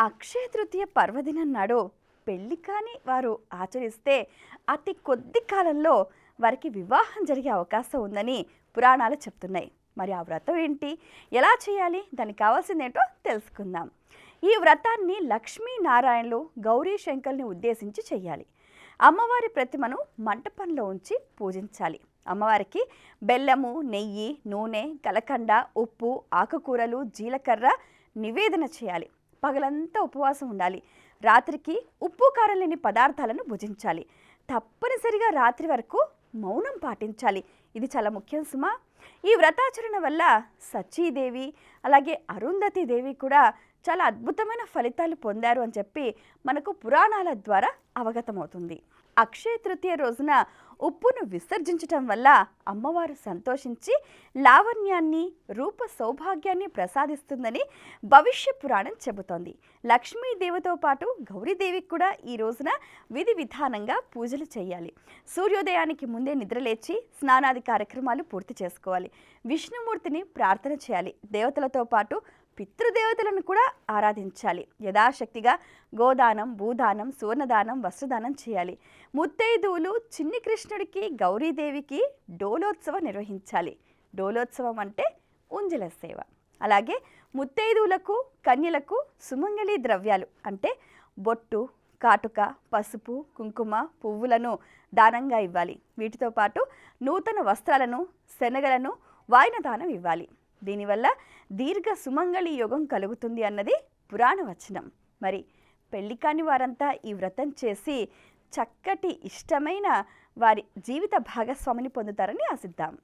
అక్షయ తృతీయ పర్వదినం నాడు పెళ్లి కాని వారు ఆచరిస్తే అతి కొద్ది కాలంలో వారికి వివాహం జరిగే అవకాశం ఉందని పురాణాలు చెప్తున్నాయి. మరి ఆ వ్రతం ఏంటి, ఎలా చేయాలి, దానికి కావాల్సిందేంటో తెలుసుకుందాం. ఈ వ్రతాన్ని లక్ష్మీనారాయణలు గౌరీ శంకర్ని ఉద్దేశించి చేయాలి. అమ్మవారి ప్రతిమను మంటపంలో ఉంచి పూజించాలి. అమ్మవారికి బెల్లము, నెయ్యి, నూనె, కలకండ, ఉప్పు, ఆకుకూరలు, జీలకర్ర నివేదన చేయాలి. పగలంతా ఉపవాసం ఉండాలి. రాత్రికి ఉప్పు కారం లేని పదార్థాలను భుజించాలి. తప్పనిసరిగా రాత్రి వరకు మౌనం పాటించాలి. ఇది చాలా ముఖ్యం సుమా. ఈ వ్రతాచరణ వల్ల సచీదేవి అలాగే అరుంధతి దేవి కూడా చాలా అద్భుతమైన ఫలితాలు పొందారు అని చెప్పి మనకు పురాణాల ద్వారా అవగతమవుతుంది. అక్షయ తృతీయ రోజున ఉప్పును విసర్జించటం వల్ల అమ్మవారు సంతోషించి లావణ్యాన్ని, రూప సౌభాగ్యాన్ని ప్రసాదిస్తుందని భవిష్య పురాణం చెబుతోంది. లక్ష్మీదేవితో పాటు గౌరీదేవికి కూడా ఈ రోజున విధి విధానంగా పూజలు చేయాలి. సూర్యోదయానికి ముందే నిద్రలేచి స్నానాది కార్యక్రమాలు పూర్తి చేసుకోవాలి. విష్ణుమూర్తిని ప్రార్థన చేయాలి. దేవతలతో పాటు పితృదేవతలను కూడా ఆరాధించాలి. యథాశక్తిగా గోదానం, భూదానం, సువర్ణదానం, వస్త్రదానం చేయాలి. ముత్తైదువులు చిన్ని కృష్ణుడికి, గౌరీదేవికి డోలోత్సవం నిర్వహించాలి. డోలోత్సవం అంటే ఉంజల సేవ. అలాగే ముత్తైదువులకు, కన్యలకు సుమంగళి ద్రవ్యాలు అంటే బొట్టు, కాటుక, పసుపు, కుంకుమ, పువ్వులను దానంగా ఇవ్వాలి. వీటితో పాటు నూతన వస్త్రాలను, శనగలను వాయిన దానం ఇవ్వాలి. దీనివల్ల దీర్ఘ సుమంగళి యోగం కలుగుతుంది అన్నది పురాణ వచనం. మరి పెళ్లి కాని వారంతా ఈ వ్రతం చేసి చక్కటి ఇష్టమైన వారి జీవిత భాగస్వామిని పొందుతారని ఆశిద్దాం.